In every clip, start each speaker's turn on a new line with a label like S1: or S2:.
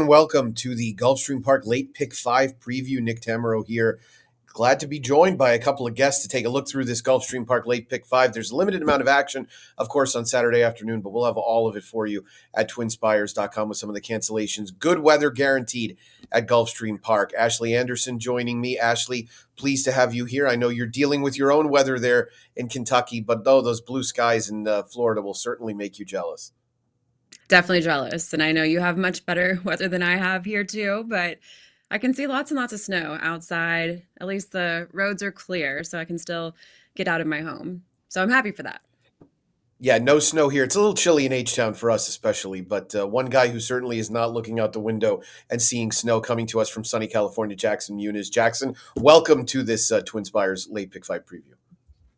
S1: and welcome to the Gulfstream Park Late Pick 5 preview. Nick Tammaro here. Glad to be joined by a couple of guests to take a look through this Gulfstream Park Late Pick 5. There's a limited amount of action, of course, on Saturday afternoon, but we'll have all of it for you at twinspires.com with some of the cancellations. Good weather guaranteed at Gulfstream Park. Ashley Anderson joining me. Ashley, pleased to have you here. I know you're dealing with your own weather there in Kentucky, but those blue skies in Florida will certainly make you jealous.
S2: Definitely jealous. And I know you have much better weather than I have here too, but I can see lots and lots of snow outside. At least the roads are clear, so I can still get out of my home. So I'm happy for that.
S1: Yeah, no snow here. It's a little chilly in H-Town for us especially, but one guy who certainly is not looking out the window and seeing snow coming to us from sunny California, Jackson Muniz. Jackson, welcome to this Twin Spires Late Pick 5 preview.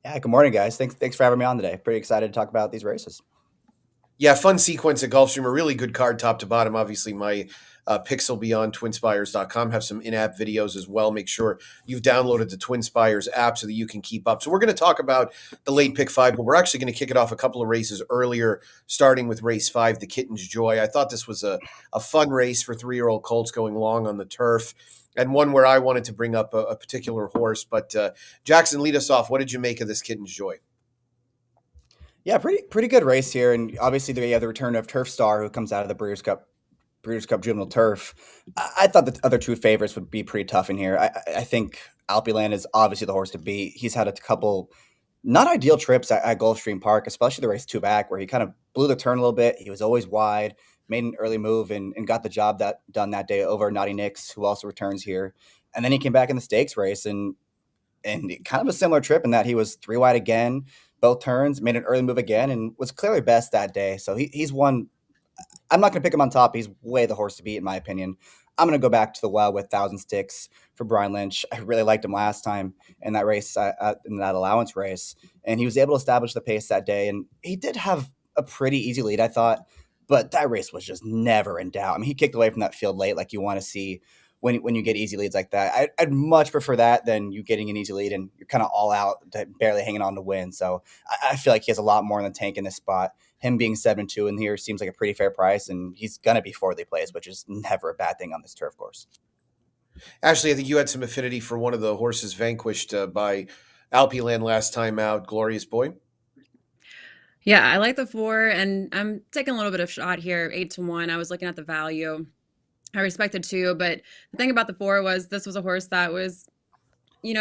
S3: Yeah, good morning, guys. Thanks for having me on today. Pretty excited to talk about these races.
S1: Yeah, fun sequence at Gulfstream. A really good card top to bottom. Obviously, my picks will be on twinspires.com. Have some in-app videos as well. Make sure you've downloaded the Twin Spires app so that you can keep up. So we're going to talk about the late pick 5, but we're actually going to kick it off a couple of races earlier, starting with race 5, the Kitten's Joy. I thought this was a fun race for 3-year-old colts going long on the turf, and one where I wanted to bring up a particular horse. But Jackson, lead us off. What did you make of this Kitten's Joy?
S3: Yeah, pretty good race here, and obviously the other return of Turf Star, who comes out of the Breeders' Cup Juvenile Turf. I thought the other two favorites would be pretty tough in here. I think Alpeland is obviously the horse to beat. He's had a couple not ideal trips at Gulfstream Park, especially the race 2 back, where he kind of blew the turn a little bit. He was always wide, made an early move, and got the job done that day over Naughty Nicks, who also returns here. And then he came back in the stakes race and kind of a similar trip in that he was 3 wide again, both turns, made an early move again, and was clearly best that day. So he's one. I'm not going to pick him on top. He's way the horse to beat, in my opinion. I'm going to go back to the well with 1,000 Sticks for Brian Lynch. I really liked him last time in that race, in that allowance race, and he was able to establish the pace that day. And he did have a pretty easy lead, I thought, but that race was just never in doubt. I mean, he kicked away from that field late, like you want to see when you get easy leads like that. I'd much prefer that than you getting an easy lead and you're kind of all out, barely hanging on to win. So I feel like he has a lot more in the tank in this spot. Him being 7-2 in here seems like a pretty fair price, and he's going to be fourthly placed, which is never a bad thing on this turf course.
S1: Ashley, I think you had some affinity for one of the horses vanquished by Alpeland last time out, Glorious Boy.
S2: Yeah, I like the 4, and I'm taking a little bit of shot here, 8-1. I was looking at the value. I respected 2, but the thing about the 4 was this was a horse that was,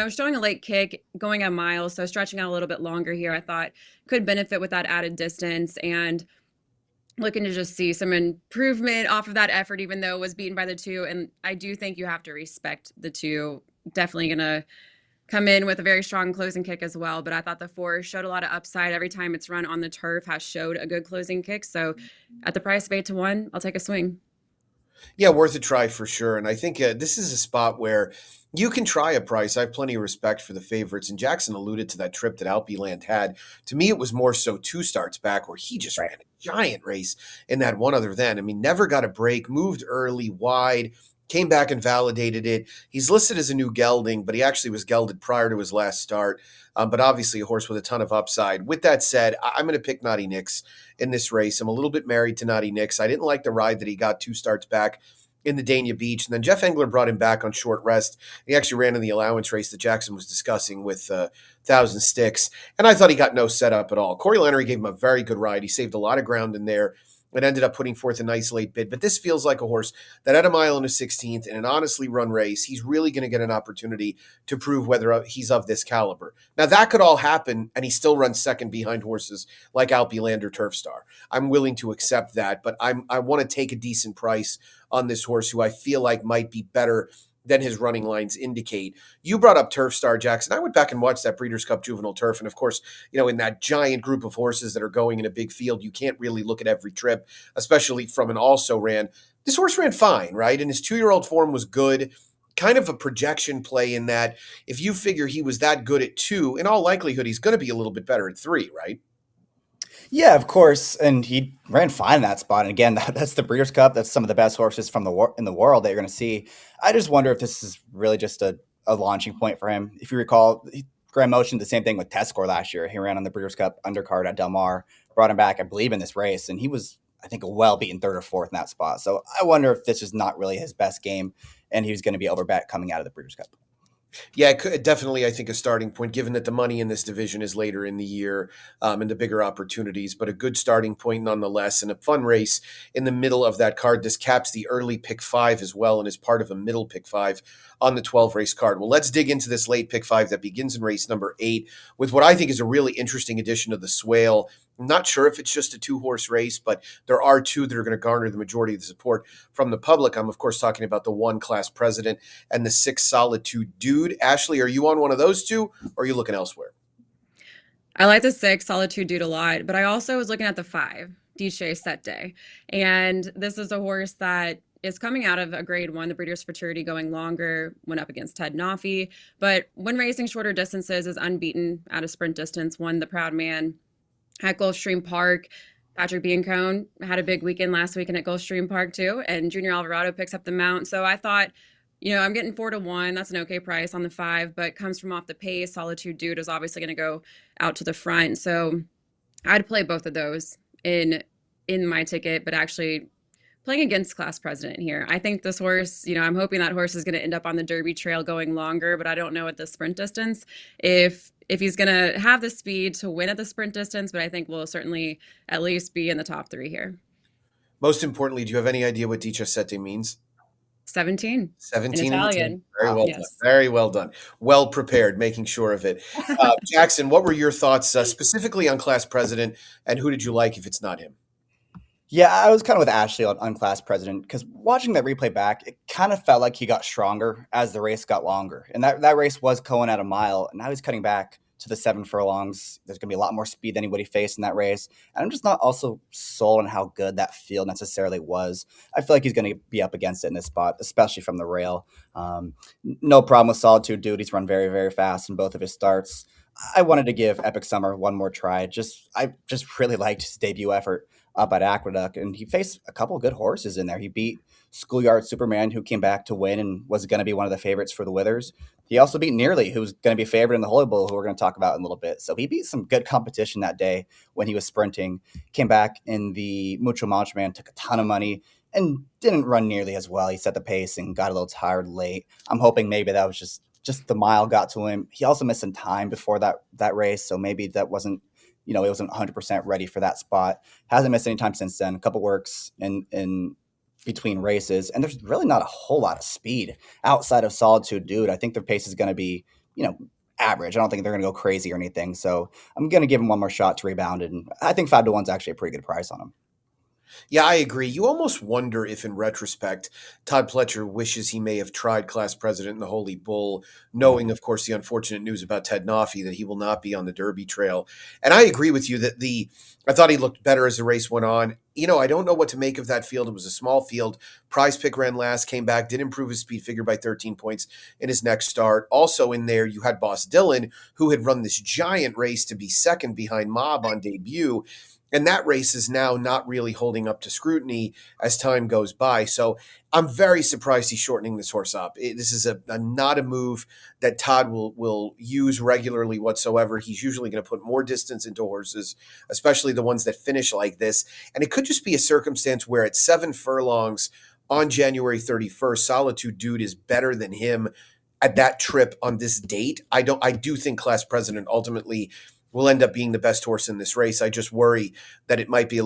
S2: showing a late kick, going a mile, so stretching out a little bit longer here, I thought could benefit with that added distance, and looking to just see some improvement off of that effort, even though it was beaten by the 2. And I do think you have to respect the 2. Definitely going to come in with a very strong closing kick as well. But I thought the 4 showed a lot of upside. Every time it's run on the turf has showed a good closing kick. So at the price of 8-1, I'll take a swing.
S1: Yeah, worth a try for sure. And I think this is a spot where you can try a price. I have plenty of respect for the favorites. And Jackson alluded to that trip that Alpeland had. To me, it was more so 2 starts back where he just ran a giant race in that one other than. I mean, never got a break, moved early, wide, came back and validated it. He's listed as a new gelding, but he actually was gelded prior to his last start. But obviously a horse with a ton of upside. With that said, I'm going to pick Naughty Nicks in this race. I'm a little bit married to Naughty Nicks. I didn't like the ride that he got 2 starts back in the Dania Beach. And then Jeff Engler brought him back on short rest. He actually ran in the allowance race that Jackson was discussing with 1,000 Sticks. And I thought he got no setup at all. Corey Leonard gave him a very good ride. He saved a lot of ground in there. It ended up putting forth a nice late bid. But this feels like a horse that at a mile and a 16th in an honestly run race, he's really going to get an opportunity to prove whether he's of this caliber. Now, that could all happen, and he still runs second behind horses like Alpeland or Turf Star. I'm willing to accept that, but I want to take a decent price on this horse who I feel like might be better than his running lines indicate. You brought up Turf Star, Jackson. I went back and watched that Breeders' Cup Juvenile Turf. And of course, in that giant group of horses that are going in a big field, you can't really look at every trip, especially from an also ran. This horse ran fine, right? And his 2-year-old form was good. Kind of a projection play in that if you figure he was that good at 2, in all likelihood, he's going to be a little bit better at 3, right?
S3: Yeah, of course, and he ran fine in that spot. And again, that's the Breeders' Cup. That's some of the best horses from in the world that you're going to see. I just wonder if this is really just a launching point for him. If you recall, Grand Motion, the same thing with Tescore last year. He ran on the Breeders' Cup undercard at Del Mar, brought him back, I believe, in this race, and he was I think, a well-beaten third or fourth in that spot. So I wonder if this is not really his best game, and he's going to be overbet coming out of the Breeders' Cup.
S1: Yeah, it could, definitely, I think, a starting point, given that the money in this division is later in the year and the bigger opportunities, but a good starting point nonetheless, and a fun race in the middle of that card. This caps the early pick 5 as well and is part of a middle pick 5 on the 12-race card. Well, let's dig into this late pick 5 that begins in race number 8 with what I think is a really interesting addition of the Swale. I'm not sure if it's just a 2-horse race, but there are 2 that are going to garner the majority of the support from the public. I'm, of course, talking about the 1 Class President and the 6 Solitude Dude. Ashley, are you on one of those 2, or are you looking elsewhere?
S2: I like the 6 Solitude Dude a lot, but I also was looking at the 5 DJ Set Day. And this is a horse that is coming out of a grade 1, the Breeders' Futurity, going longer, went up against Ted Noffey. But when racing shorter distances, is unbeaten at a sprint distance, won the Proud Man at Gulfstream Park. Patrick Biancone had a big weekend last weekend at Gulfstream Park too, and Junior Alvarado picks up the mount. So I thought, I'm getting 4-1. That's an okay price on the 5, but comes from off the pace. Solitude Dude is obviously going to go out to the front. So I'd play both of those in my ticket, but actually playing against Class President here. I think this horse, I'm hoping that horse is going to end up on the Derby trail going longer, but I don't know at the sprint distance if he's going to have the speed to win at the sprint distance, but I think we'll certainly at least be in the top 3 here.
S1: Most importantly, do you have any idea what Diciassette means?
S2: 17.
S1: 17
S2: in Italian.
S1: Very well done. Very well done. Well prepared, making sure of it. Jackson, what were your thoughts specifically on Class President, and who did you like if it's not him?
S3: Yeah, I was kind of with Ashley on Class President, because watching that replay back, it kind of felt like he got stronger as the race got longer. And that race was going at a mile, and now he's cutting back to the 7 furlongs. There's going to be a lot more speed than anybody faced in that race. And I'm just not also sold on how good that field necessarily was. I feel like he's going to be up against it in this spot, especially from the rail. No problem with Solitude Dude. He's run very, very fast in both of his starts. I wanted to give Epic Summer one more try. I just really liked his debut effort up at Aqueduct, and he faced a couple of good horses in there. He beat Schoolyard Superman, who came back to win and was going to be one of the favorites for the Withers. He also beat Nearly, who's going to be favored in the Holy Bull, who we're going to talk about in a little bit. So he beat some good competition that day when he was sprinting. Came back in the Mucho Mancho Man, took a ton of money, and didn't run nearly as well. He set the pace and got a little tired late. I'm hoping maybe that was just the mile got to him. He also missed some time before that race, so maybe that wasn't, it wasn't 100% ready for that spot. Hasn't missed any time since then. A couple works in between races, and there's really not a whole lot of speed outside of Solitude Dude. I think their pace is going to be, average. I don't think they're going to go crazy or anything. So I'm going to give him one more shot to rebound, and I think 5-1 is actually a pretty good price on him.
S1: Yeah, I agree. You almost wonder if, in retrospect, Todd Pletcher wishes he may have tried Class President in the Holy Bull, knowing, of course, the unfortunate news about Ted Noffey, that he will not be on the Derby trail. And I agree with you that I thought he looked better as the race went on. I don't know what to make of that field. It was a small field. Prize Pick ran last, came back, did improve his speed figure by 13 points in his next start. Also in there, you had Boss Dylan, who had run this giant race to be second behind Mob on debut. And that race is now not really holding up to scrutiny as time goes by. So I'm very surprised he's shortening this horse up. This is not a move that Todd will use regularly whatsoever. He's usually going to put more distance into horses, especially the ones that finish like this. And it could just be a circumstance where at 7 furlongs on January 31st, Solitude Dude is better than him at that trip on this date. I do think Class President ultimately will end up being the best horse in this race. I just worry that it might be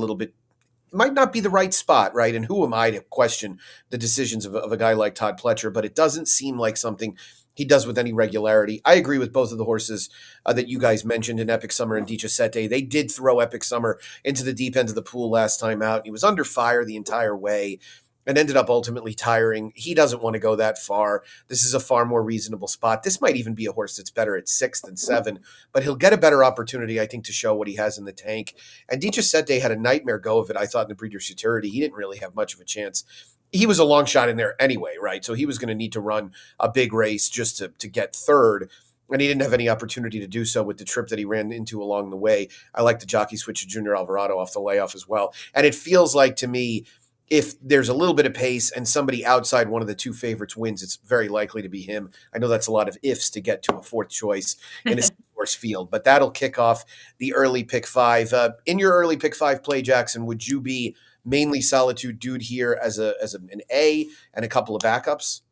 S1: might not be the right spot, right? And who am I to question the decisions of a guy like Todd Pletcher? But it doesn't seem like something he does with any regularity. I agree with both of the horses that you guys mentioned in Epic Summer and Diciassette. They did throw Epic Summer into the deep end of the pool last time out. He was under fire the entire way and ended up ultimately tiring. He doesn't want to go that far. This is a far more reasonable spot. This might even be a horse that's better at 6 than 7, but he'll get a better opportunity, I think, to show what he has in the tank. And Diciassette had a nightmare go of it, I thought, in the Breeders' Futurity. He didn't really have much of a chance. He was a long shot in there anyway, right? So he was going to need to run a big race just to get third. And he didn't have any opportunity to do so with the trip that he ran into along the way. I like the jockey switch to Junior Alvarado off the layoff as well. And it feels like, to me, if there's a little bit of pace and somebody outside one of the 2 favorites wins, it's very likely to be him. I know that's a lot of ifs to get to a 4th choice in a 6-horse field, but that'll kick off the early pick 5. In your early pick 5 play, Jackson, would you be mainly Solitude Dude here as an A and a couple of backups?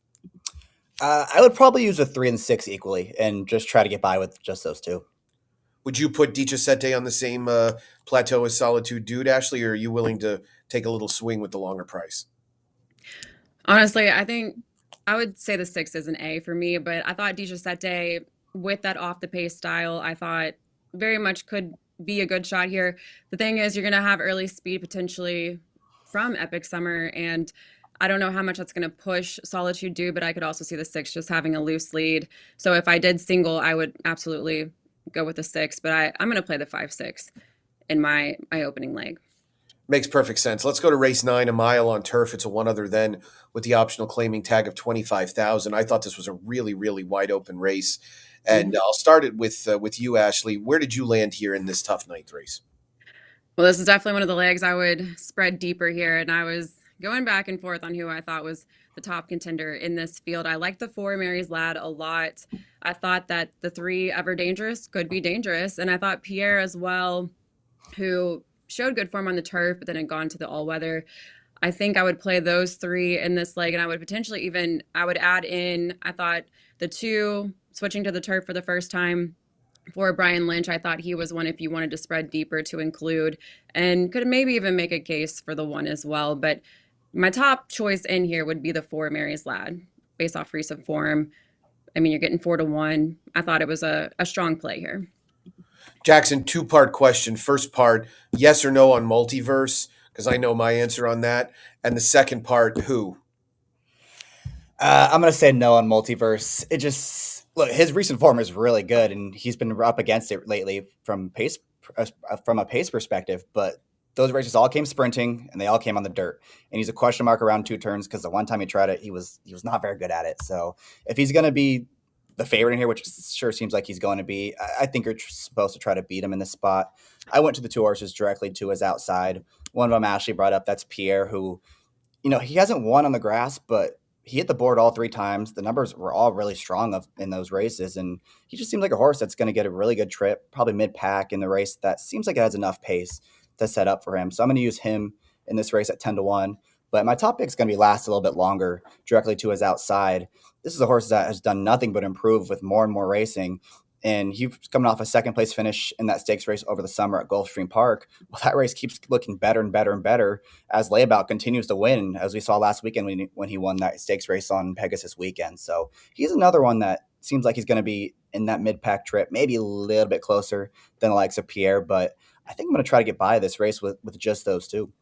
S3: I would probably use a 3 and 6 equally and just try to get by with just those two.
S1: Would you put Dicicete on the same plateau as Solitude Dude, Ashley, or are you willing to take a little swing with the longer price?
S2: Honestly, I think I would say the 6 is an A for me, but I thought Dijasete, with that off the pace style, I thought very much could be a good shot here. The thing is, you're going to have early speed potentially from Epic Summer, and I don't know how much that's going to push Solitude Do, but I could also see the 6 just having a loose lead. So if I did single, I would absolutely go with the 6, but I'm going to play the 5-6 in my opening leg.
S1: Makes perfect sense. Let's go to race 9, a mile on turf. It's a one other than with the optional claiming tag of 25,000. I thought this was a really, really wide open race. And I'll start it with you, Ashley. Where did you land here in this tough ninth race?
S2: Well, this is definitely one of the legs I would spread deeper here, and I was going back and forth on who I thought was the top contender in this field. I like the 4 Mary's Lad a lot. I thought that the 3 Ever Dangerous could be dangerous, and I thought Pierre as well, who showed good form on the turf, but then had gone to the all-weather. I think I would play those 3 in this leg, and I would potentially even, I would add in, I thought the 2 switching to the turf for the first time for Brian Lynch. I thought he was one if you wanted to spread deeper to include, and could maybe even make a case for the 1 as well. But my top choice in here would be the 4 Mary's Lad based off recent form. I mean, you're getting 4-1. I thought it was a strong play here.
S1: Jackson, two-part question. First part, yes or no on multiverse, because I know my answer on that. And the second part, who?
S3: I'm going to say no on multiverse. It just look, his recent form is really good, and he's been up against it lately from a pace perspective. But those races all came sprinting, and they all came on the dirt. And he's a question mark around 2 turns because the one time he tried it, he was not very good at it. So if he's going to be the favorite in here, which sure seems like he's going to be, I think you're supposed to try to beat him in this spot. I went to the 2 horses directly to his outside. One of them Ashley brought up. That's Pierre, who, he hasn't won on the grass, but he hit the board all 3 times. The numbers were all really strong in those races, and he just seems like a horse that's going to get a really good trip, probably mid-pack in the race. That seems like it has enough pace to set up for him. So I'm going to use him in this race at 10-1. But my top pick is going to be last a little bit longer, directly to his outside. This is a horse that has done nothing but improve with more and more racing. And he's coming off a second place finish in that stakes race over the summer at Gulfstream Park. Well, that race keeps looking better and better and better as Layabout continues to win, as we saw last weekend when he won that stakes race on Pegasus weekend. So he's another one that seems like he's going to be in that mid-pack trip, maybe a little bit closer than the likes of Pierre. But I think I'm going to try to get by this race with just those 2.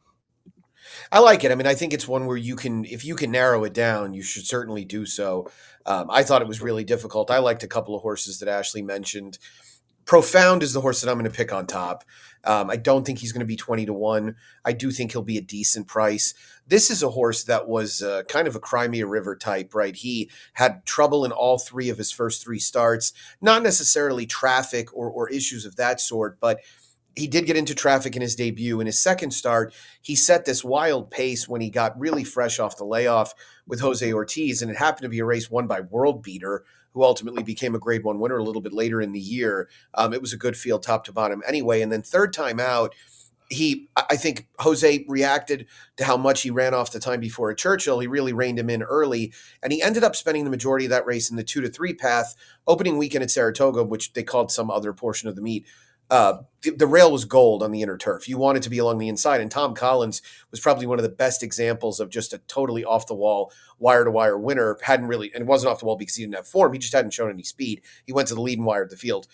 S1: I like it. I mean, I think it's one where if you can narrow it down, you should certainly do so. I thought it was really difficult. I liked a couple of horses that Ashley mentioned. Profound is the horse that I'm going to pick on top. I don't think he's going to be 20-1. I do think he'll be a decent price. This is a horse that was kind of a Crimea River type, right? He had trouble in all 3 of his first 3 starts, not necessarily traffic or issues of that sort, but he did get into traffic in his debut. In his second start, he set this wild pace when he got really fresh off the layoff with Jose Ortiz, and it happened to be a race won by World Beater, who ultimately became a Grade 1 winner a little bit later in the year. It was a good field top to bottom anyway. And then third time out, I think Jose reacted to how much he ran off the time before at Churchill. He really reined him in early, and he ended up spending the majority of that race in the 2-3 path. Opening weekend at Saratoga, which they called some other portion of the meet, the rail was gold on the inner turf. You wanted to be along the inside, and Tom Collins was probably one of the best examples of just a totally off the wall, wire to wire winner. Hadn't really, and it wasn't off the wall because he didn't have form. He just hadn't shown any speed. He went to the lead and wired the field.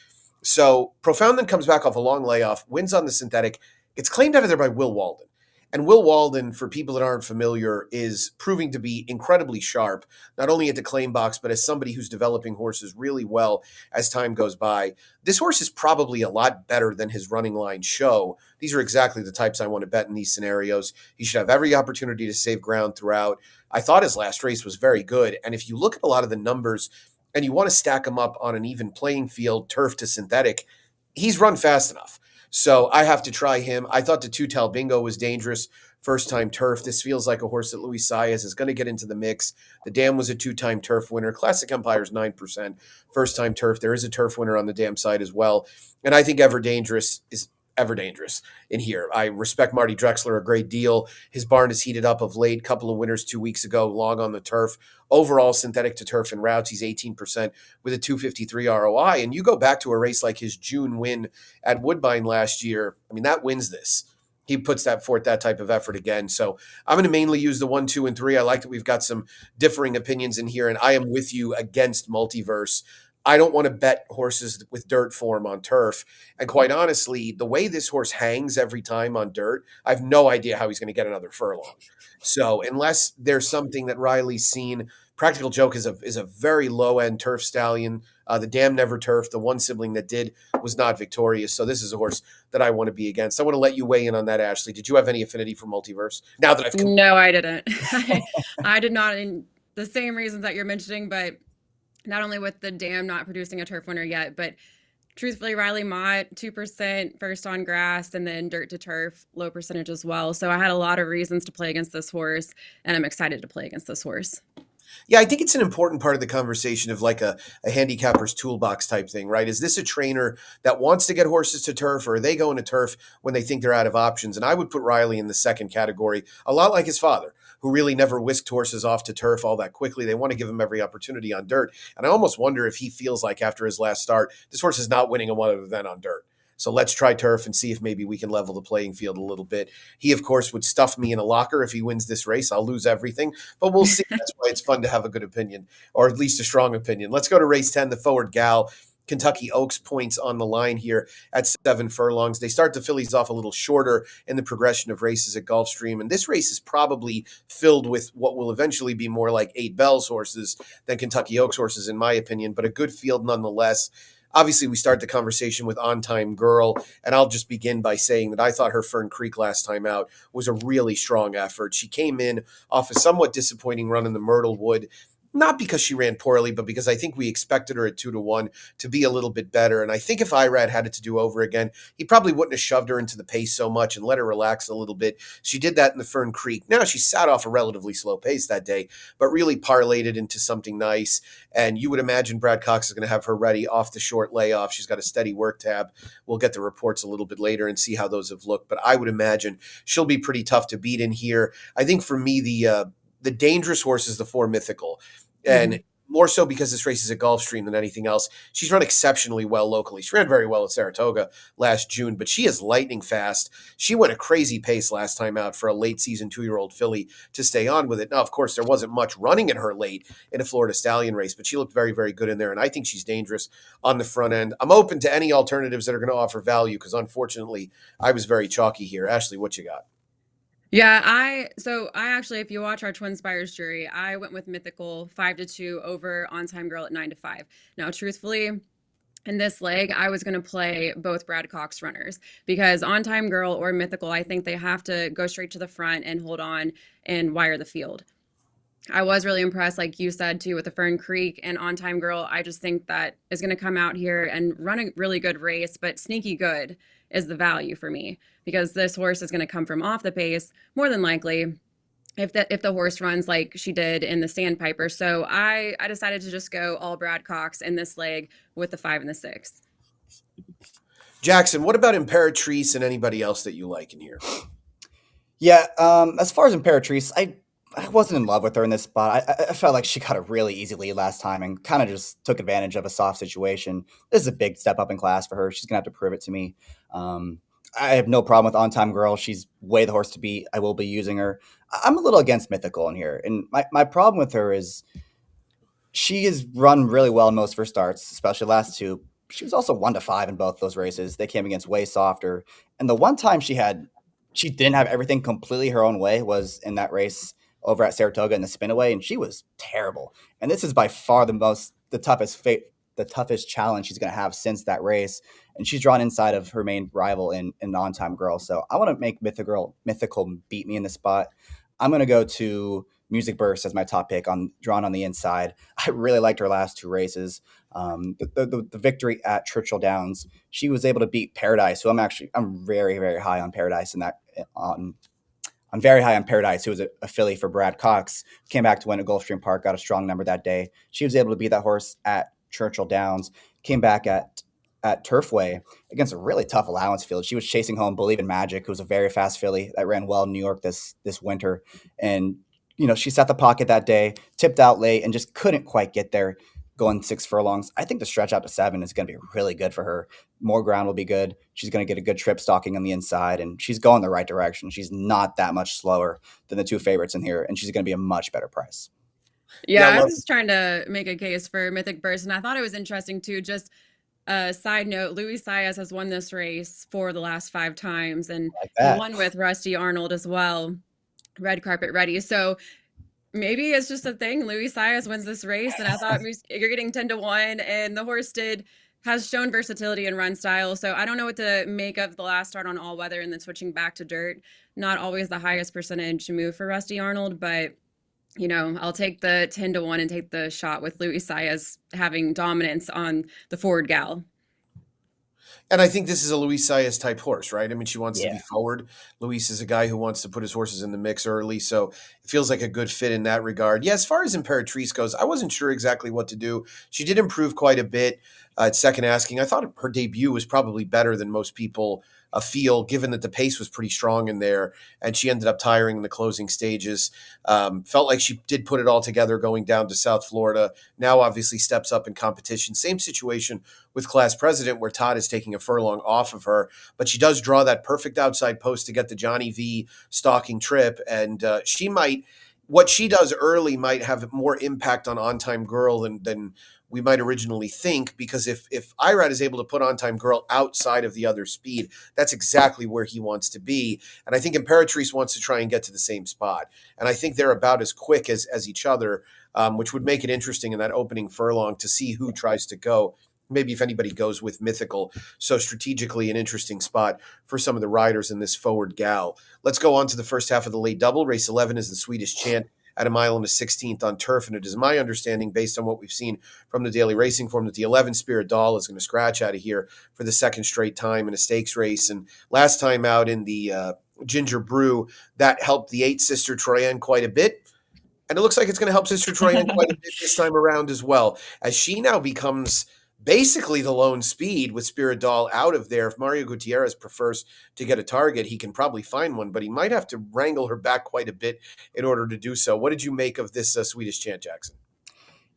S1: So Profound then comes back off a long layoff, wins on the synthetic, gets claimed out of there by Will Walden. And Will Walden, for people that aren't familiar, is proving to be incredibly sharp, not only at the claim box, but as somebody who's developing horses really well as time goes by. This horse is probably a lot better than his running line show. These are exactly the types I want to bet in these scenarios. He should have every opportunity to save ground throughout. I thought his last race was very good. And if you look at a lot of the numbers and you want to stack them up on an even playing field, turf to synthetic, he's run fast enough. So I have to try him. I thought the 2 Talbingo was dangerous. First-time turf. This feels like a horse that Luis Saez is going to get into the mix. The Dam was a 2-time turf winner. Classic Empire's 9%. First-time turf. There is a turf winner on the Dam side as well. And I think Ever Dangerous is ever dangerous in here. I respect Marty Drexler a great deal. His barn has heated up of late, couple of winners 2 weeks ago, long on the turf. Overall, synthetic to turf and routes, he's 18% with a 253 ROI. And you go back to a race like his June win at Woodbine last year, I mean, that wins this. He puts that forth, that type of effort again. So I'm going to mainly use the 1, 2, and 3. I like that we've got some differing opinions in here, and I am with you against multiverse. I don't want to bet horses with dirt form on turf. And quite honestly, the way this horse hangs every time on dirt, I have no idea how he's going to get another furlong. So unless there's something that Riley's seen, Practical Joke is a very low end turf stallion. The Dam Never Turf, the one sibling that did, was not victorious. So this is a horse that I want to be against. I want to let you weigh in on that, Ashley. Did you have any affinity for multiverse? Now that I've
S2: No, I didn't. I did not, in the same reasons that you're mentioning, but not only with the Dam not producing a turf winner yet, but truthfully, Riley Mott, 2% first on grass, and then dirt to turf, low percentage as well. So I had a lot of reasons to play against this horse, and I'm excited to play against this horse.
S1: Yeah, I think it's an important part of the conversation of like a handicapper's toolbox type thing, right? Is this a trainer that wants to get horses to turf, or are they going to turf when they think they're out of options? And I would put Riley in the second category, a lot like his father, who really never whisked horses off to turf all that quickly. They want to give him every opportunity on dirt. And I almost wonder if he feels like after his last start, this horse is not winning a one other than on dirt. So let's try turf and see if maybe we can level the playing field a little bit. He, of course, would stuff me in a locker if he wins this race. I'll lose everything, but we'll see. That's why it's fun to have a good opinion, or at least a strong opinion. Let's go to race 10, the Forward Gal. Kentucky Oaks points on the line here at 7 furlongs. They start the fillies off a little shorter in the progression of races at Gulfstream, and this race is probably filled with what will eventually be more like 8 Bells horses than Kentucky Oaks horses, in my opinion, but a good field nonetheless. Obviously, we start the conversation with On Time Girl, and I'll just begin by saying that I thought her Fern Creek last time out was a really strong effort. She came in off a somewhat disappointing run in the Myrtle Wood, not because she ran poorly, but because I think we expected her at 2-1 to be a little bit better. And I think if Irad had it to do over again, he probably wouldn't have shoved her into the pace so much and let her relax a little bit. She did that in the Fern Creek. Now, she sat off a relatively slow pace that day, but really parlayed it into something nice. And you would imagine Brad Cox is going to have her ready off the short layoff. She's got a steady work tab. We'll get the reports a little bit later and see how those have looked. But I would imagine she'll be pretty tough to beat in here. I think for me, the dangerous horse is the 4 Mythical. And more so because this race is at Gulfstream than anything else. She's run exceptionally well locally. She ran very well at Saratoga last June, but she is lightning fast. She went a crazy pace last time out for a late season 2-year-old filly to stay on with it. Now, of course, there wasn't much running in her late in a Florida Stallion race, but she looked very, very good in there, and I think she's dangerous on the front end. I'm open to any alternatives that are going to offer value because, unfortunately, I was very chalky here. Ashley, what you got?
S2: Yeah, I actually, if you watch our Twin Spires jury, I went with Mythical 5-2 over On Time Girl at 9-5. Now, truthfully, in this leg, I was going to play both Brad Cox runners because On Time Girl or Mythical, I think they have to go straight to the front and hold on and wire the field. I was really impressed, like you said, too, with the Fern Creek and On Time Girl. I just think that is going to come out here and run a really good race, but sneaky good is the value for me because this horse is going to come from off the pace more than likely if the horse runs like she did in the Sandpiper. So I decided to just go all Brad Cox in this leg with the 5 and the 6.
S1: Jackson, what about Imperatrice and anybody else that you like in here?
S3: Yeah, as far as Imperatrice, I wasn't in love with her in this spot. I felt like she got a really easy lead last time and kind of just took advantage of a soft situation. This is a big step up in class for her. She's going to have to prove it to me. I have no problem with On Time Girl. She's way the horse to beat. I will be using her. I'm a little against Mythical in here. And my problem with her is she has run really well in most of her starts, especially last 2. She was also 1-5 in both those races. They came against way softer. And the one time she didn't have everything completely her own way was in that race over at Saratoga in the spinaway, and she was terrible. And this is by far the toughest challenge she's going to have since that race. And she's drawn inside of her main rival in On Time Girl. So I want to make Mythical beat me in the spot. I'm going to go to Music Burst as my top pick drawn on the inside. I really liked her last 2 races. The victory at Churchill Downs, she was able to beat Paradise, who I'm very, very high on Paradise I'm very high on Paradise, who was a filly for Brad Cox. Came back to win at Gulfstream Park, got a strong number that day. She was able to beat that horse at Churchill Downs. Came back at at Turfway against a really tough allowance field. She was chasing home Believe in Magic, who was a very fast filly that ran well in New York this winter. And, she sat the pocket that day, tipped out late, and just couldn't quite get there going 6 furlongs. I think the stretch out to 7 is going to be really good for her. More ground will be good. She's going to get a good trip stalking on the inside, and she's going the right direction. She's not that much slower than the two favorites in here, and she's going to be a much better price.
S1: Yeah, I
S2: Yeah, I
S1: love
S2: was trying to make a case for Mythic Burst, and I thought it was interesting too. Just a side note, Luis Saez has won this race for the last 5 times, and
S3: Like
S2: he
S3: that.
S2: won with Rusty Arnold as well, red carpet ready. So maybe it's just a thing. Luis Saez wins this race, and I thought you're getting 10-1, and the horse has shown versatility and run style. So I don't know what to make of the last start on all weather and then switching back to dirt. Not always the highest percentage move for Rusty Arnold, but I'll take the 10-1 and take the shot with Luis Saez having dominance on the forward gal.
S1: And I think this is a Luis Saez type horse, right? I mean, she wants to be
S3: Yeah.
S1: forward. Luis is a guy who wants to put his horses in the mix early, so it feels like a good fit in that regard. Yeah, as far as Imperatrice goes, I wasn't sure exactly what to do. She did improve quite a bit at second asking. I thought her debut was probably better than most people feel, given that the pace was pretty strong in there, and she ended up tiring in the closing stages. Felt like she did put it all together going down to South Florida. Now obviously steps up in competition. Same situation with Class President, where Todd is taking a furlong off of her, but she does draw that perfect outside post to get the Johnny V stalking trip, and what she does early might have more impact on Time Girl than we might originally think, because if Irad is able to put On Time Girl outside of the other speed, that's exactly where he wants to be. And I think Imperatrice wants to try and get to the same spot. And I think they're about as quick as each other, which would make it interesting in that opening furlong to see who tries to go. Maybe if anybody goes with Mythical. So strategically an interesting spot for some of the riders in this forward gal. Let's go on to the first half of the late double. Race 11 is the Sweetest Chant at a mile and a 16th on turf. And it is my understanding, based on what we've seen from the daily racing form, that the 11 Spirit Doll is going to scratch out of here for the second straight time in a stakes race. And last time out in the Ginger Brew, that helped the 8 Sister Troyenne quite a bit. And it looks like it's going to help Sister Troyenne quite a bit this time around as well, as she now becomes basically the lone speed with Spirit Doll out of there. If Mario Gutierrez prefers to get a target, he can probably find one, but he might have to wrangle her back quite a bit in order to do so. What did you make of this Swedish Chant, Jackson?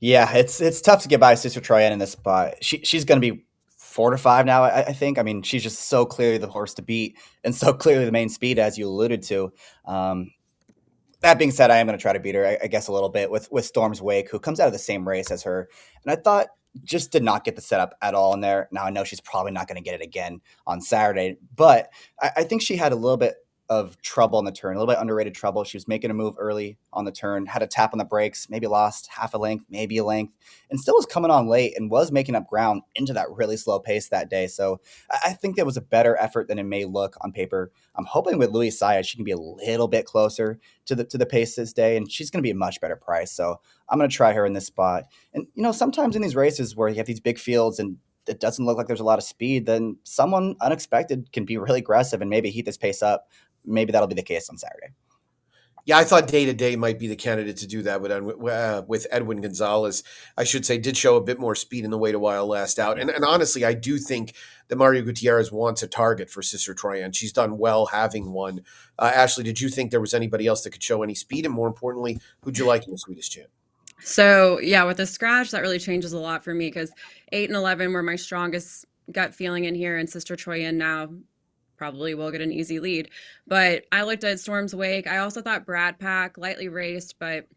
S3: Yeah, it's tough to get by Sister Troyenne in this spot. She's going to be 4 to 5 now, I think. I mean, she's just so clearly the horse to beat and so clearly the main speed, as you alluded to. That being said, I am going to try to beat her, I guess, a little bit with Storm's Wake, who comes out of the same race as her. And I thought just did not get the setup at all in there. Now, I know she's probably not going to get it again on Saturday, but I think she had a little bit of trouble on the turn, a little bit underrated trouble. She was making a move early on the turn, had a tap on the brakes, maybe lost half a length, maybe a length, and still was coming on late and was making up ground into that really slow pace that day. So I think that was a better effort than it may look on paper. I'm hoping with Luis Saez, she can be a little bit closer to the pace this day, and she's going to be a much better price. So I'm going to try her in this spot. And, sometimes in these races where you have these big fields and it doesn't look like there's a lot of speed, then someone unexpected can be really aggressive and maybe heat this pace up. Maybe that'll be the case on Saturday.
S1: Yeah, I thought Day to Day might be the candidate to do that with Edwin Gonzalez. I should say, did show a bit more speed in the wait a while last out. And honestly, I do think that Mario Gutierrez wants a target for Sister Troyenne. She's done well having one. Ashley, did you think there was anybody else that could show any speed? And more importantly, who'd you like in the Swedish Chant?
S2: So yeah, with the scratch, that really changes a lot for me because 8 and 11 were my strongest gut feeling in here, and Sister Troyenne now probably will get an easy lead. But I looked at Storm's Wake. I also thought Brad Pack, lightly raced, but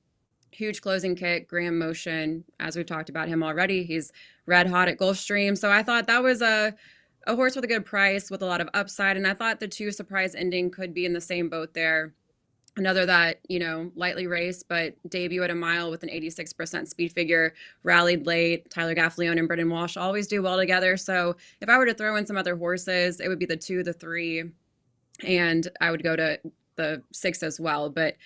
S2: huge closing kick, Graham Motion, as we've talked about him already. He's red hot at Gulfstream. So I thought that was a horse with a good price with a lot of upside. And I thought the 2 surprise ending could be in the same boat there. Another that, lightly raced, but debut at a mile with an 86% speed figure, rallied late. Tyler Gaffleone and Brendan Walsh always do well together. So if I were to throw in some other horses, it would be the 2, the 3, and I would go to the 6 as well. But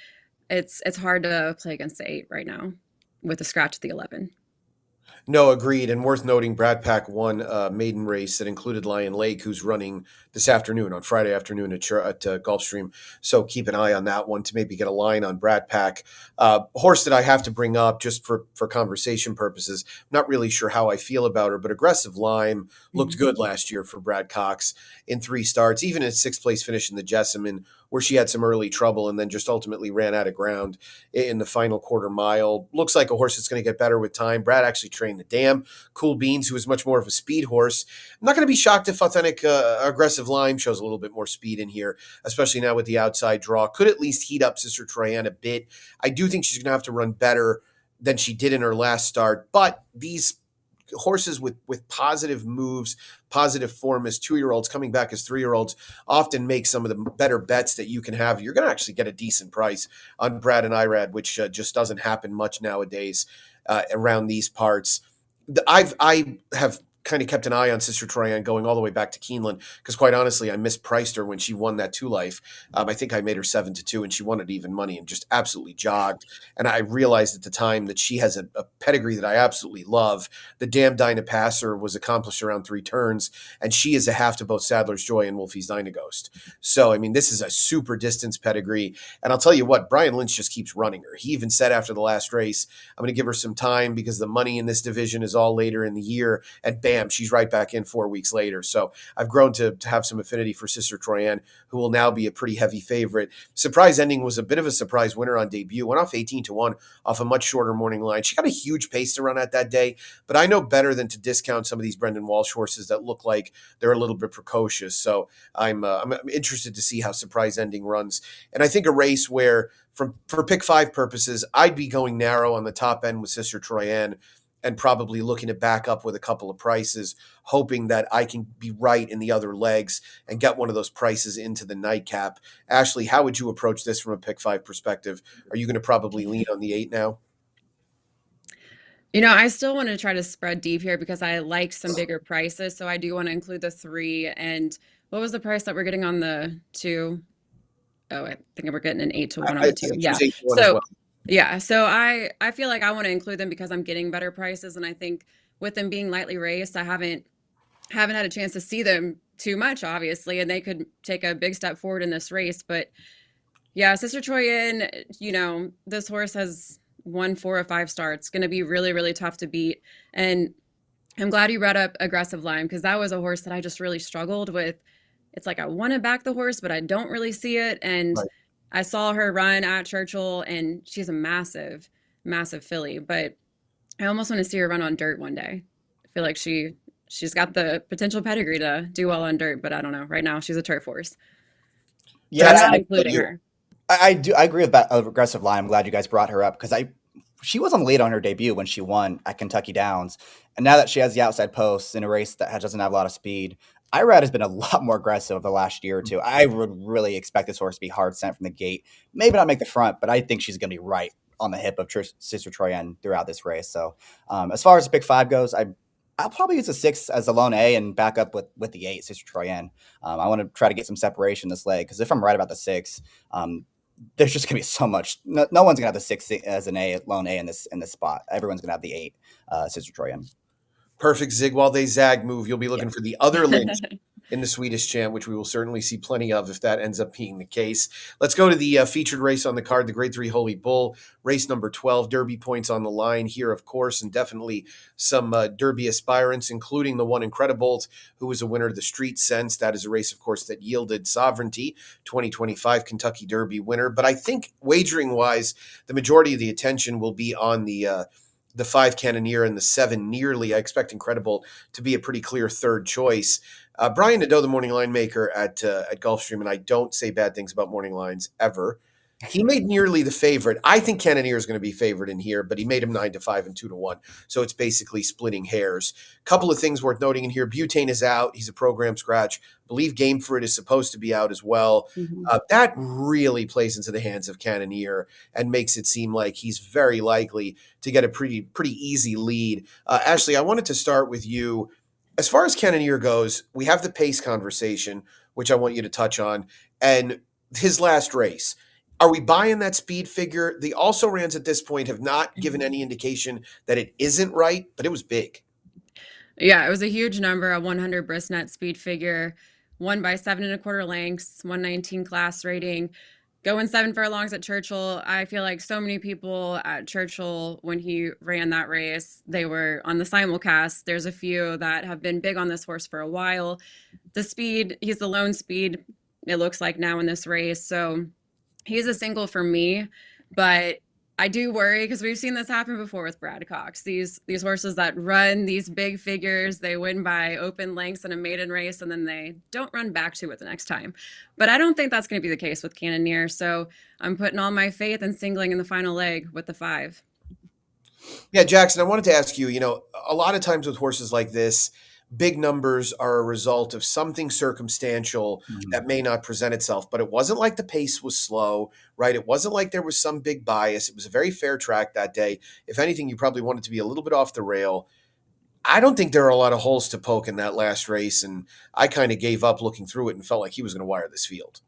S2: it's hard to play against the 8 right now with the scratch at the 11.
S1: No, agreed. And worth noting, Brad Pack won a maiden race that included Lion Lake, who's running this afternoon on Friday afternoon at Gulfstream. So keep an eye on that one to maybe get a line on Brad Pack. Horse that I have to bring up just for conversation purposes. Not really sure how I feel about her, but Aggressive Lime looked
S2: Mhm.
S1: good last year for Brad Cox in 3 starts, even a sixth place finish in the Jessamine, where she had some early trouble and then just ultimately ran out of ground in the final quarter mile. Looks like a horse that's going to get better with time. Brad actually trained the dam. Cool Beans, who is much more of a speed horse. I'm not going to be shocked if Authentic Aggressive Lime shows a little bit more speed in here, especially now with the outside draw. Could at least heat up Sister Troyan a bit. I do think she's going to have to run better than she did in her last start, but these horses with positive moves, positive form as 2-year-olds coming back as 3-year-olds often make some of the better bets that you can have. You're going to actually get a decent price on Brad and Irad, which just doesn't happen much nowadays around these parts. I have kind of kept an eye on Sister Troyan going all the way back to Keeneland because, quite honestly, I mispriced her when she won that 2 Life. I think I made her 7-2, and she won at even money and just absolutely jogged. And I realized at the time that she has a pedigree that I absolutely love. The Damn Dyna Passer was accomplished around 3 turns, and she is a half to both Sadler's Joy and Wolfie's Dyna Ghost. So, I mean, this is a super distance pedigree. And I'll tell you what, Brian Lynch just keeps running her. He even said after the last race, I'm going to give her some time because the money in this division is all later in the year. And bam, she's right back in 4 weeks later. So I've grown to have some affinity for Sister Troyan, who will now be a pretty heavy favorite. Surprise Ending was a bit of a surprise winner on debut. Went off 18-1 off a much shorter morning line. She got a huge pace to run at that day, but I know better than to discount some of these Brendan Walsh horses that look like they're a little bit precocious. So I'm interested to see how Surprise Ending runs. And I think a race where, for pick five purposes, I'd be going narrow on the top end with Sister Troyan and probably looking to back up with a couple of prices, hoping that I can be right in the other legs and get one of those prices into the nightcap. Ashley, how would you approach this from a pick five perspective? Are you going to probably lean on the 8 now?
S2: I still want to try to spread deep here because I like some bigger prices. So I do want to include the 3. And what was the price that we're getting on the 2? Oh, I think we're getting an 8-1 on
S1: I
S2: the 2.
S1: think she
S2: Yeah.
S1: was 8-1 as
S2: So
S1: well.
S2: yeah. So I feel like I want to include them because I'm getting better prices. And I think with them being lightly raced, I haven't had a chance to see them too much, obviously, and they could take a big step forward in this race. But yeah, Sister Troyan, this horse has won 4 or 5 starts. Going to be really, really tough to beat. And I'm glad you brought up Aggressive Lime because that was a horse that I just really struggled with. It's like I want to back the horse, but I don't really see it. And
S1: Right.
S2: I saw her run at Churchill, and she's a massive, massive filly. But I almost want to see her run on dirt one day. I feel like she's got the potential pedigree to do well on dirt, but I don't know. Right now, she's a turf horse, so I'm
S3: Yeah,
S2: not including her.
S3: I do. I agree with that Aggressive Lime. I'm glad you guys brought her up because she was on the lead on her debut when she won at Kentucky Downs, and now that she has the outside posts in a race that doesn't have a lot of speed, Irad has been a lot more aggressive over the last year or two. I would really expect this horse to be hard sent from the gate. Maybe not make the front, but I think she's going to be right on the hip of Sister Troyan throughout this race. So, as far as the pick five goes, I'll probably use a 6 as a lone A and back up with the 8, Sister Troyan. I want to try to get some separation this leg because if I'm right about the 6, there's just gonna be so much. No one's gonna have the 6 as an A, lone A in this spot. Everyone's gonna have the 8, Sister Troyan.
S1: Perfect zig while they zag move. You'll be
S3: Yeah.
S1: looking for the other Lynch in the Sweetest Chant, which we will certainly see plenty of if that ends up being the case. Let's go to the featured race on the card, the Grade 3 Holy Bull, race number 12. Derby points on the line here, of course, and definitely some Derby aspirants, including the one Incredibolt, who was a winner of the Street Sense. That is a race, of course, that yielded Sovereignty, 2025 Kentucky Derby winner. But I think wagering-wise, the majority of the attention will be on the 5 Cannoneer and the 7 Nearly. I expect Incredible to be a pretty clear third choice. Brian Nadeau, the morning line maker at Gulfstream, and I don't say bad things about morning lines ever. He made Nearly the favorite. I think Cannoneer is going to be favored in here, but he made him 9-5 and 2-1. So it's basically splitting hairs. Couple of things worth noting in here. Butane is out. He's a program scratch. I believe Game for It is supposed to be out as well. That really plays into the hands of Cannoneer and makes it seem like he's very likely to get a pretty easy lead. Ashley, I wanted to start with you. As far as Cannoneer goes, we have the pace conversation, which I want you to touch on, and his last race. Are we buying that speed figure? The also rans at this point have not given any indication that it isn't right, but it was big.
S2: Yeah, it was a huge number, a 100 brisnet speed figure, won by 7 1/4 lengths, 119 class rating. Going 7 furlongs at Churchill, I feel like so many people at Churchill, when he ran that race, they were on the simulcast. There's a few that have been big on this horse for a while. The speed, he's the lone speed, it looks like now in this race. So he's a single for me, but I do worry because we've seen this happen before with Brad Cox. These horses that run these big figures, they win by open lengths in a maiden race, and then they don't run back to it the next time. But I don't think that's going to be the case with Cannoneer. So I'm putting all my faith in singling in the final leg with the 5.
S1: Yeah, Jackson, I wanted to ask you, a lot of times with horses like this, big numbers are a result of something circumstantial that may not present itself, but it wasn't like the pace was slow, right? It wasn't like there was some big bias. It was a very fair track that day. If anything, you probably wanted to be a little bit off the rail. I don't think there are a lot of holes to poke in that last race, and I kind of gave up looking through it and felt like he was going to wire this field.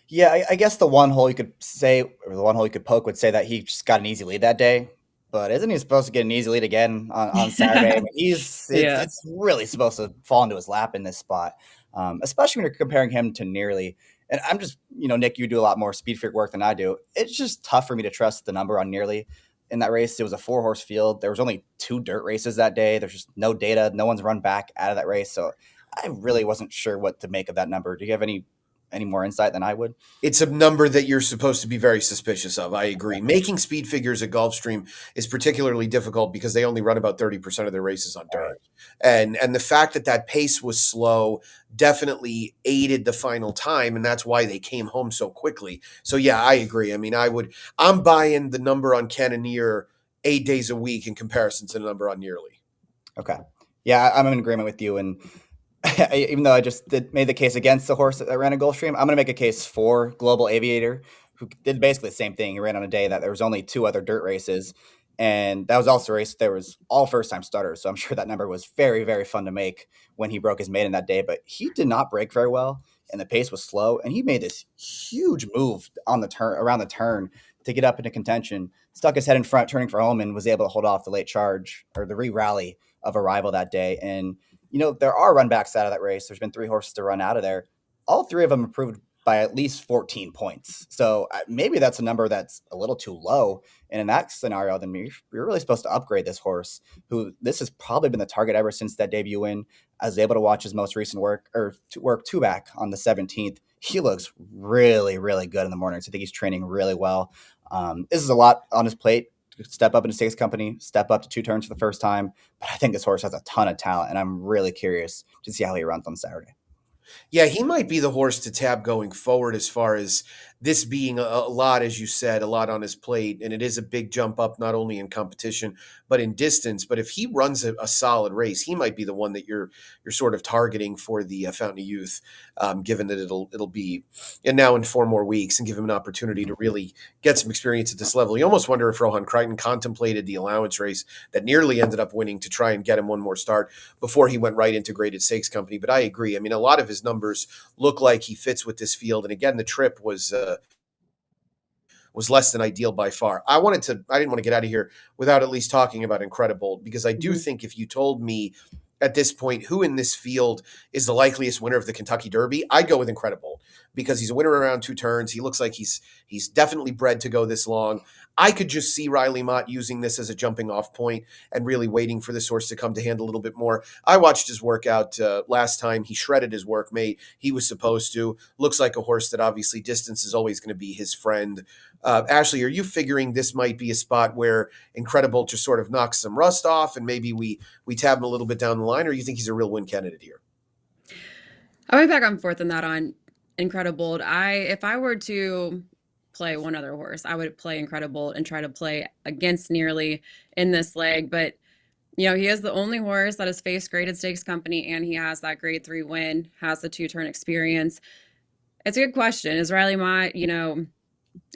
S3: Yeah, I guess the one hole you could say, or the one hole you could poke would say that he just got an easy lead that day. But isn't he supposed to get an easy lead again on Saturday? I mean,
S2: Yeah.
S3: it's really supposed to fall into his lap in this spot, especially when you're comparing him to Nearly. And I'm just, Nick, you do a lot more speed freak work than I do. It's just tough for me to trust the number on Nearly in that race. It was a 4-horse field. There was only 2 dirt races that day. There's just no data. No one's run back out of that race. So I really wasn't sure what to make of that number. Do you have any more insight than I would?
S1: It's a number that you're supposed to be very suspicious of. I agree. Making speed figures at Gulfstream is particularly difficult because they only run about 30% of their races on dirt. And the fact that that pace was slow definitely aided the final time, and that's why they came home so quickly. So yeah, I agree. I mean, I'm buying the number on Cannoneer 8 days a week in comparison to the number on Nearly.
S3: Okay. Yeah, I'm in agreement with you. And even though I just made the case against the horse that ran a Gulfstream, I'm going to make a case for Global Aviator, who did basically the same thing. He ran on a day that there was only 2 other dirt races, and that was also a race there was all first-time starters. So I'm sure that number was very, very fun to make when he broke his maiden that day. But he did not break very well, and the pace was slow, and he made this huge move on the turn around the turn to get up into contention, stuck his head in front, turning for home, and was able to hold off the late charge or the re-rally of Arrival that day. And there are run backs out of that race. There's been 3 horses to run out of there. All 3 of them improved by at least 14 points. So maybe that's a number that's a little too low. And in that scenario, then you're really supposed to upgrade this horse, who this has probably been the target ever since that debut win. I was able to watch his most recent work 2 back on the 17th. He looks really, really good in the mornings. I think he's training really well. This is a lot on his plate. Step up into stakes company, step up to 2 turns for the first time. But I think this horse has a ton of talent, and I'm really curious to see how he runs on Saturday.
S1: Yeah, he might be the horse to tab going forward as far as this being a lot, as you said, a lot on his plate. And it is a big jump up, not only in competition, but in distance. But if he runs a solid race, he might be the one that you're sort of targeting for the Fountain of Youth, given that it'll be and now in 4 more weeks and give him an opportunity to really get some experience at this level. You almost wonder if Rohan Crichton contemplated the allowance race that nearly ended up winning to try and get him one more start before he went right into Graded Stakes Company. But I agree. I mean, a lot of his numbers look like he fits with this field. And again, the trip was less than ideal by far. I didn't want to get out of here without at least talking about Incredible, because I do think if you told me at this point who in this field is the likeliest winner of the Kentucky Derby, I'd go with Incredible, because he's a winner around 2 turns. He looks like he's definitely bred to go this long. I could just see Riley Mott using this as a jumping off point and really waiting for this horse to come to hand a little bit more. I watched his workout last time. He shredded his workmate. He was supposed to. Looks like a horse that obviously distance is always going to be his friend. Ashley, are you figuring this might be a spot where Incredible just sort of knocks some rust off and maybe we tab him a little bit down the line, or you think he's a real win candidate here?
S2: I went back and forth on that on Incredible. If I were to play one other horse, I would play Incredible and try to play against Nearly in this leg. But he is the only horse that has faced Graded Stakes Company, and he has that Grade 3 win, has the 2-turn experience. It's a good question. Is Riley Mott,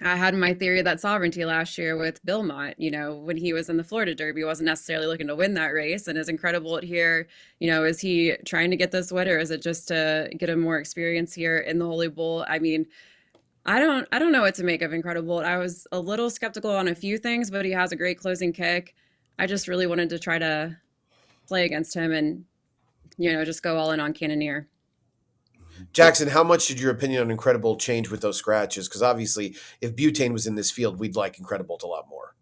S2: I had my theory that Sovereignty last year with Bill Mott, when he was in the Florida Derby, wasn't necessarily looking to win that race. And is Incredible here, is he trying to get this win, or is it just to get him more experience here in the Holy Bull? I mean, I don't know what to make of Incredible. I was a little skeptical on a few things, but he has a great closing kick. I just really wanted to try to play against him and, just go all in on Cannoneer.
S1: Jackson, how much did your opinion on Incredible change with those scratches? Because obviously, if Butane was in this field, we'd like Incredible a lot more.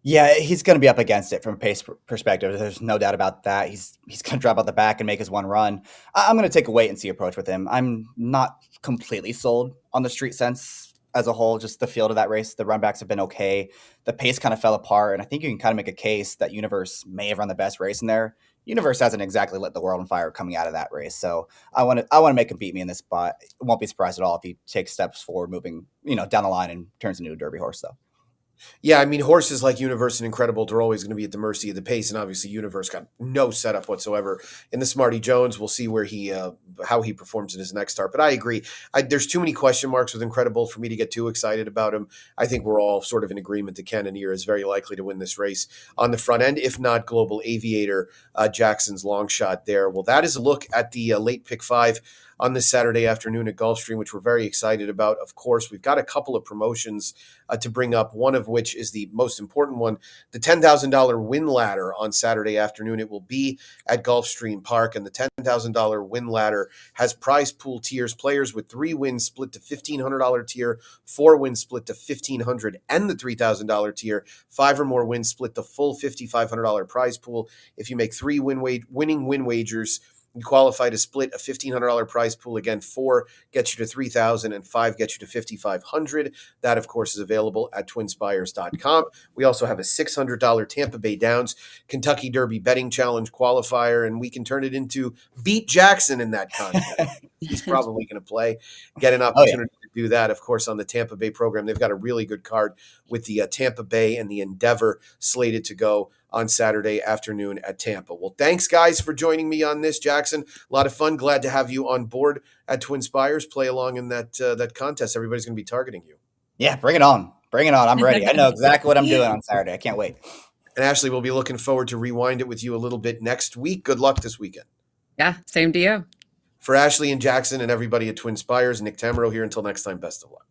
S3: Yeah, he's going to be up against it from a pace perspective. There's no doubt about that. He's going to drop out the back and make his one run. I'm going to take a wait and see approach with him. I'm not completely sold on the street sense as a whole. Just the field of that race, the runbacks have been okay. The pace kind of fell apart, and I think you can kind of make a case that Universe may have run the best race in there. Universe hasn't exactly lit the world on fire coming out of that race, so I want to make him beat me in this spot. Won't be surprised at all if he takes steps forward, moving down the line and turns into a Derby horse though.
S1: Yeah, I mean, horses like Universe and Incredible are always going to be at the mercy of the pace, and obviously Universe got no setup whatsoever in the Smarty Jones. We'll see where how he performs in his next start. But I agree, there's too many question marks with Incredible for me to get too excited about him. I think we're all sort of in agreement that Cannoneer is very likely to win this race on the front end, if not Global Aviator, Jackson's long shot there. Well, that is a look at the late pick five on this Saturday afternoon at Gulfstream, which we're very excited about. Of course, we've got a couple of promotions to bring up, one of which is the most important one, the $10,000 win ladder on Saturday afternoon. It will be at Gulfstream Park, and the $10,000 win ladder has prize pool tiers. Players with 3 wins split to $1,500 tier, 4 wins split to $1,500 and the $3,000 tier, 5 or more wins split the full $5,500 prize pool. If you make 3 winning win wagers, you qualify to split a $1,500 prize pool. Again, 4 gets you to $3,000 and 5 gets you to $5,500. That, of course, is available at twinspires.com. We also have a $600 Tampa Bay Downs Kentucky Derby Betting Challenge qualifier, and we can turn it into Beat Jackson in that contest. He's probably going to play. Get an opportunity to do that, of course, on the Tampa Bay program. They've got a really good card with the Tampa Bay and the Endeavor slated to go on Saturday afternoon at Tampa. Well, thanks, guys, for joining me on this, Jackson. A lot of fun. Glad to have you on board at Twin Spires. Play along in that contest. Everybody's going to be targeting you.
S3: Yeah, bring it on. Bring it on. I'm ready. I know exactly what I'm doing on Saturday. I can't wait.
S1: And Ashley, we'll be looking forward to rewind it with you a little bit next week. Good luck this weekend.
S2: Yeah, same to you.
S1: For Ashley and Jackson and everybody at Twin Spires, Nick Tammaro here. Until next time, best of luck.